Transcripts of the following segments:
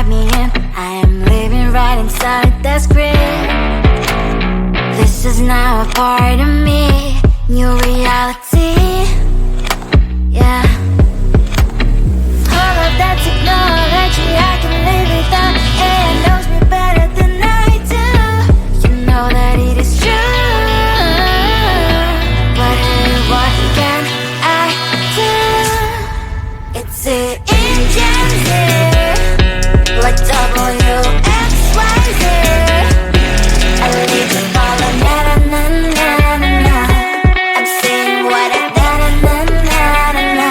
me in. I am living right inside the script. This is now a part of me. New reality. Yeah. All of that technology I can live without. It knows me better than I do. You know that it is true. But hey, what can I do? It's the engine here, like WXYZ. I need to follow na na na na na na. I'm saying what I na na na na na na.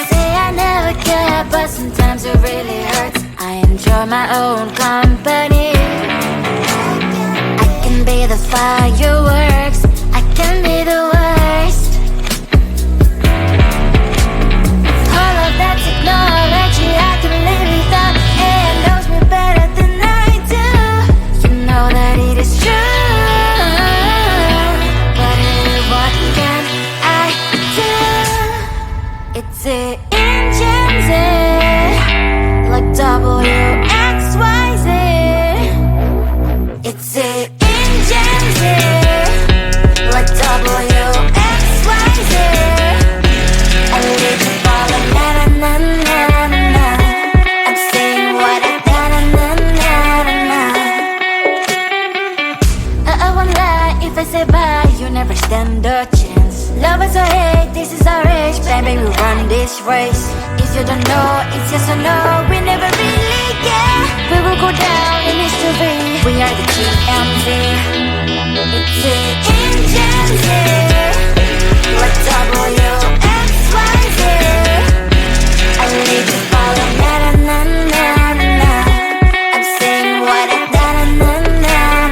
Say I never care, but sometimes it really hurts. I enjoy my own company. I can be the fireworks, I can be the worst. All of that technology I can live without. It knows me better than I do. You know that it is true. But hey, what can I do? It's the engines, like WXYZ. It's the engines, like WXYZ. I need to follow na na na na na na. I'm saying what I na na na na na na. I won't lie if I say bye, you never stand a chance. Love is or hate, this is our age, baby, we run this race. If you don't know, it's yes or no, we never really care. We will go down in history, we are the GMZ. It's the engines here, like WXYZ. I need to follow na na na na na na. I'm saying what I na na na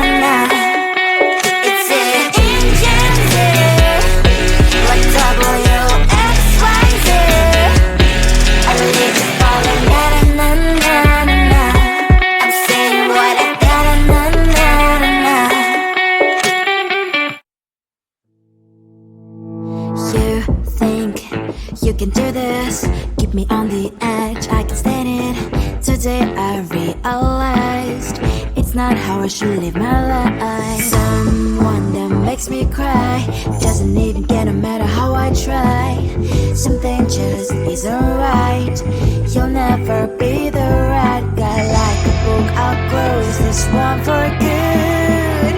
na na. It's the engines here, like WXYZ. I need to follow na na na na na. I'm saying what I na na na na na. You think you can do this, keep me on the edge, I can stand it. Today I realized it's not how I should live my life. Someone that makes me cry doesn't even get no matter how I try. Something just isn't right. You'll never be the right guy. Like a book, I'll close this one for good.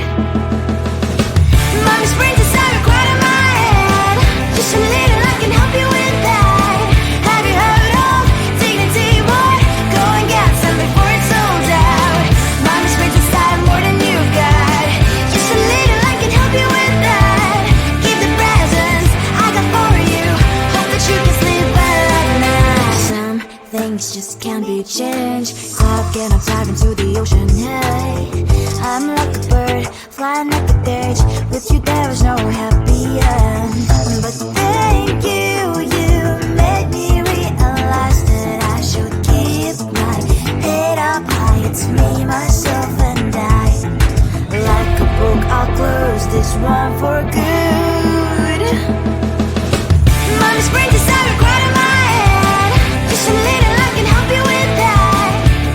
Mommy's brains inside are quite in my head. Just a little, I can help you with that. Have you heard of dignity, boy? Go and get some before it's sold out. Mommy's brains inside more than you got. Just a little, I can help you with that. Keep the presents I got for you. Hope that you can sleep well at night. Some things just can't be changed. Talking, I'm diving to the ocean, hey. I'm like a bird, flying like a cage. With you there was no happy end. But thank you, you made me realize that I should keep my head up high. It's me, myself and I. Like a book, I'll close this one for good. Mommy's brains inside are quite in my head. Just a little, I can help you with that.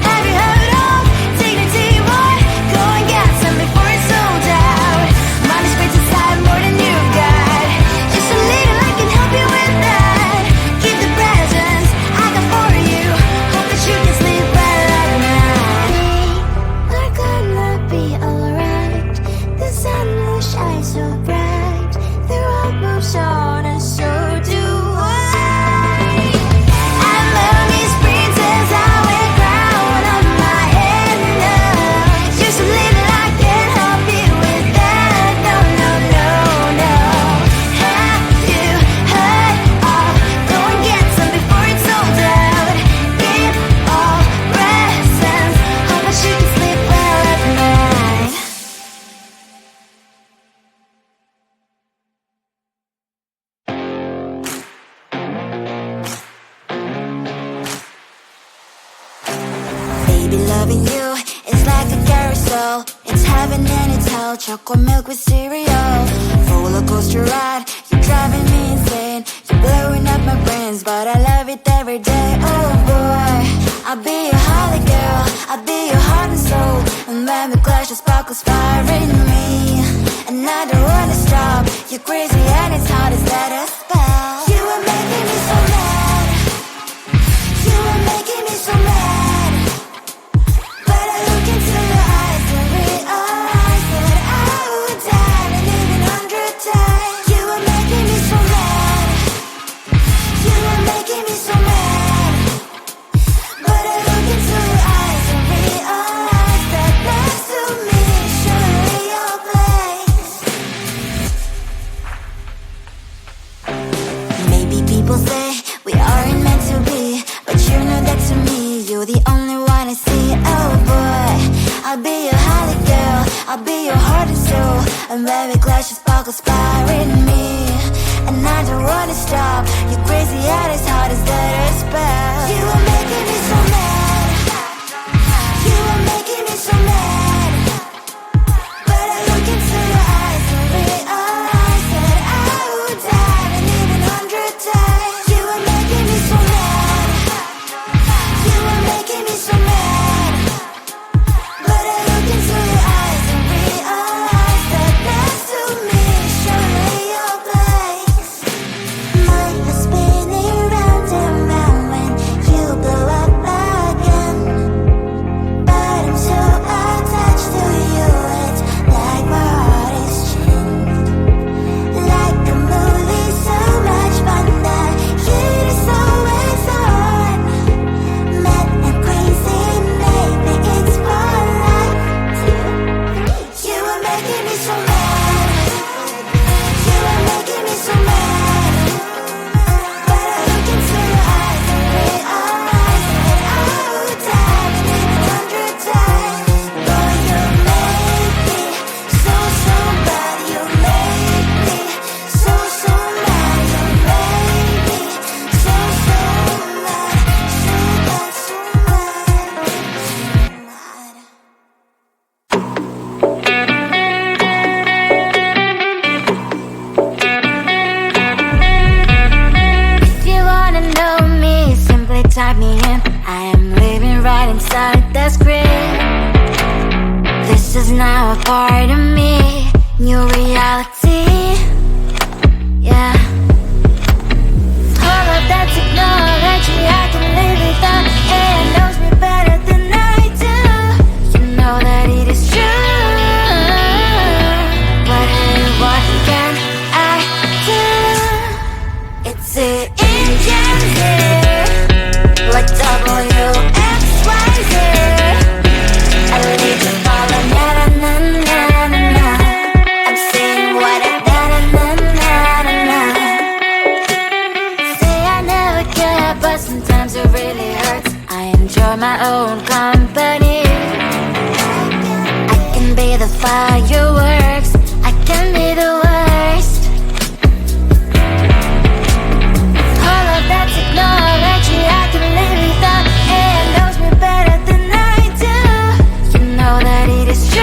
Have you heard of dignity, boy? Go and get some before it's sold out. Mommy's brains inside more than you got. Just a little, I can help you with that. Keep the presents I got for you. Hope that you can sleep well at night. We're gonna be alright. The sun will shine so bright. The road moves on and so do I. I love these princess, I wear crown on my head now. Just a little, I can help you with that. No, no, no, no. Have you heard of? Go and get some before it's sold out. Give all presents. Hope that you can sleep well at night. Baby, loving you is like a carousel. It's heaven and it's hell. Chocolate milk with cereal. Roller coaster ride, you're driving me insane. You're blowing up my brains, but I love it every day. Oh boy, I'll be your holly girl, I'll be your heart and soul. And when we clash, the sparkles fire in me. And I don't wanna stop, you're crazy and it's hard as let a spell. You are making me so mad, you are making me so mad. But I look into your eyes and realize that I would die and even 100 times. You are making me so mad, you are making me so mad. But I look into your eyes and realize that next to me is surely your place. Maybe people say we aren't meant to be, but you know that to me, you're the only one I see. Oh boy, I'll be your holly girl, I'll be your heart and soul. And when we clash, the sparkles fire in me. And I don't wanna stop, you're crazy and as hard as let a spell. You are making me so mad, you are making me so mad. But I look into your eyes and realize that I would die and even 100 times. You are making me so mad, you are making me so mad. But I look into your eyes and realize that next to me is surely your place. Mind was spinning round and round when you blow up again. But I'm so attached to you, it's like my heart is chained. Like a movie, so much fun that heat is always on. Mad and crazy, maybe it's for life. You are making me so mad, you are making me so mad. But I look into your eyes and realize that I would die and even 100 times. Boy, you make me so, so bad. You make me so, so mad. You make me so, so mad. So bad, so mad, If you wanna know me, simply type me in. I am living right inside the screen. This is now a part of me, new reality. Yeah. All of that technology, I can live without. It knows me better than I do. You know that it is true. But hey, what can I do? It's the engines here, like WXYZ. I leave you falling, na na na na na na. I'm saying what I na na na na na. Say I never care, but sometimes it really hurts. I enjoy my own company. I can be the fireworks, I can be the worst. All of that technology, I can live without. It knows me better than I do. You know that it is true.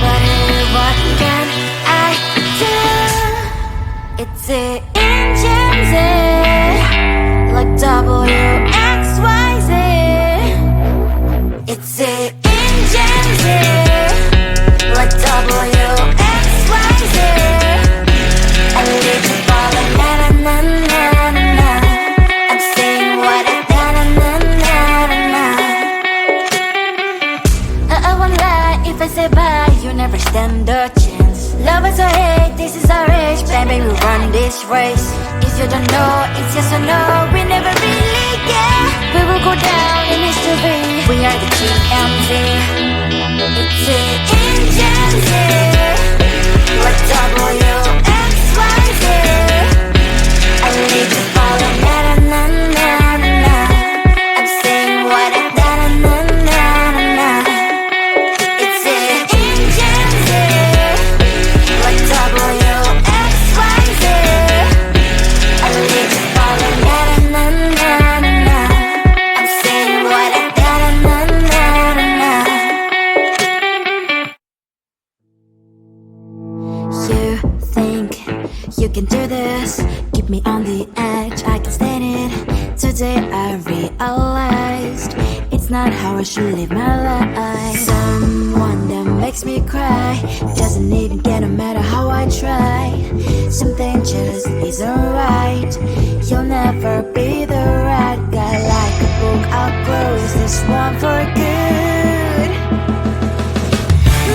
But hey, what can I do? It's the engines, like WXYZ. It's the engines, like WXYZ. I leave you falling, na na na na na na. I'm saying what I na na na na na na. I won't lie if I say bye, you never stand a chance. Love is or hate, this is our age, baby, we run this race. If you don't know, it's yes or no, we never really get. We will go down in history, we are the GMZ. It's the engines, like WXYZ. I leave you falling, na na na na na na. I'm saying what I na na na na na. It's the engines, like WXYZ. I leave you falling, na na na na na. I'm saying what I na na na na na. You think you can do this? Keep me on the edge, I can stand it. To day I realized it's not how I should live my life. Someone that makes me cry doesn't even get no matter how I try. Something just isn't right. You'll never be the right guy. Like a book, I'll close this one for good.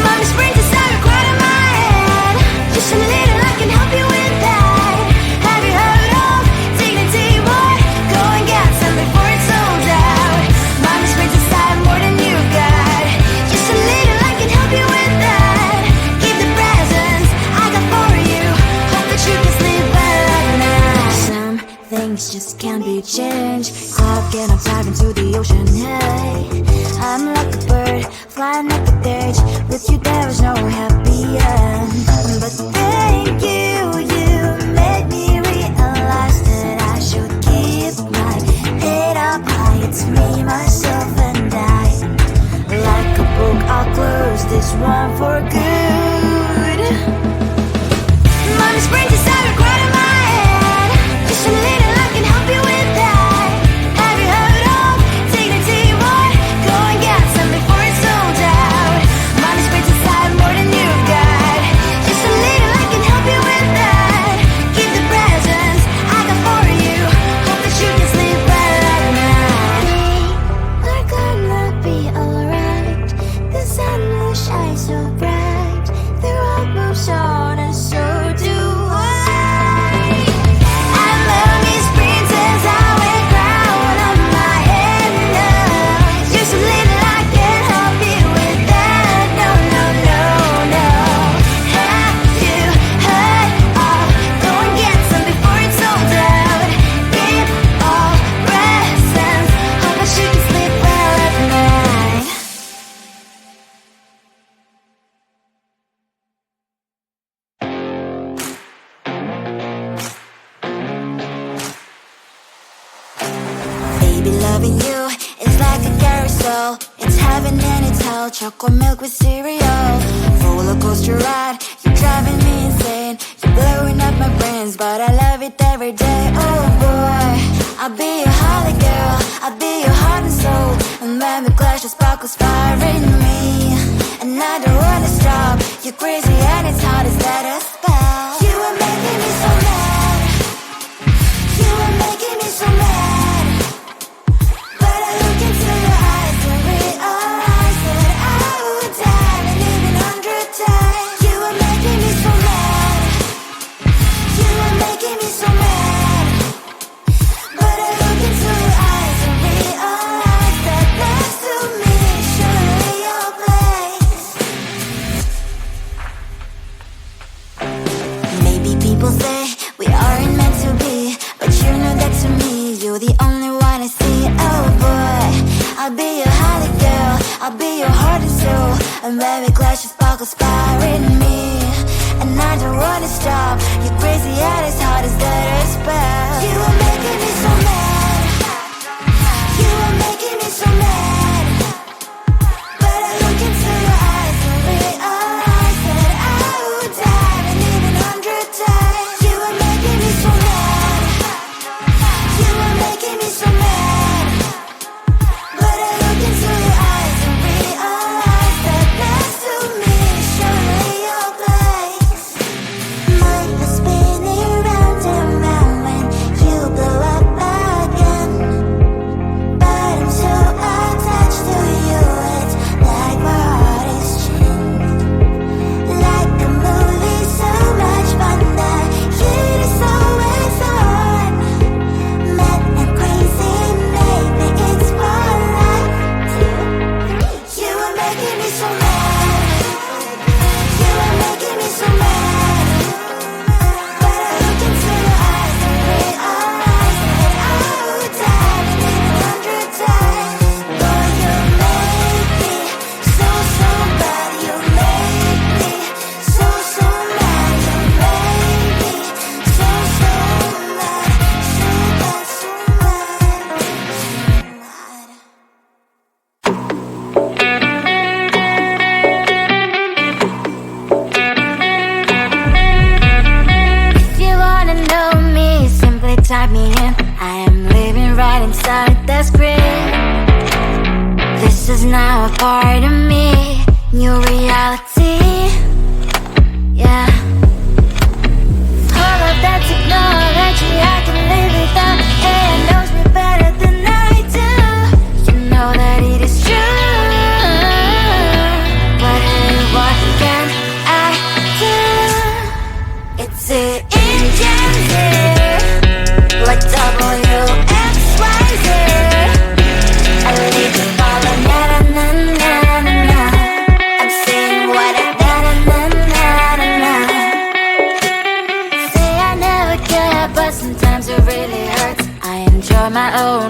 Mommy springs inside a quite in my head. Just a little, I can help you with that. Have you heard of dignity, boy? Go and get some before it's sold out. Mommy springs inside more than you've got. Just a little, I can help you with that. Keep the presents I got for you. Hope that you can sleep well at night. Some things just can't be changed. Talking, I'm diving to the ocean, hey. I'm like a bird, flying like a cage. With you there is no happy end. But thank you, you made me realize that I should keep my head up high. It's me, myself and I. Like a book, I'll close this one for good. Mommy springs inside a quite in my head. Just a little, I can help you with that. Have you heard of dignity, boy? Go and get some before it's sold out. Mommy springs inside more than you've got. Just a little, I can help you with that. Keep the presents I got for you. Hope that you can sleep well at night. We're gonna be alright. The sun will shine so bright. The road moves on and so do I. And mommy's princess, I will crown on my head now. Just a little, I can help you with that. No, no, no, no. Have you heard of? Go and get some before it's sold out. Keep all presents. Hope that you can sleep well at night. Baby, loving you is like a carousel. It's heaven and it's hell. Chocolate milk with cereal. Roller coaster ride. You're driving me insane. You're blowing up my brains, but I love it every day. Oh boy, I'll be your holly girl. I'll be your heart and soul. And when we clash, the sparkles fire in me. And I don't wanna stop. You're crazy and it's hard as let a spell. You are making me so mad. You are making me so mad. But I look into your eyes and realize that I would die and even 100 times. You are making me so mad. You are making me so mad. But I look into your eyes and realize that next to me is surely your place. Maybe people say we aren't meant to be, but you know that to me, you're the only one I see. Oh boy, I'll be your holly girl. I'll be your heart and soul. And when we clash, the sparkles fire in me. And I don't wanna stop. You're crazy and as hard as that a spell. You are making me so mad. You are making me so mad. But I look into your eyes and realize that I would die and even 100 times. You are making me so mad. You are making me so mad. But I look into your eyes and realize that next to me is surely your place. Mind is spinning round and round when you blow up again. But I'm so attached to you, it's like my heart is chained. Like a movie, so much fun that it is always on. Mad and crazy, maybe it's for life. You are making me so mad. You are making me so mad. But I look into your eyes and realize that I would die and even 100 times. Boy, you make me so, so bad. You make me so, so mad. You make me so, so mad. So bad, so mad. If you wanna know me, simply type me in. I am living right in vice grip. This is now a part of me, new reality. Yeah. All of that technology I can live without. It knows me better than I do. You know that it is true. But hey, what can I do? It's an engine here, like WXYZ. I leave you falling, na na na na na na. I'm saying what I na na na na na. Say I never care, but sometimes it really hurts. I enjoy my own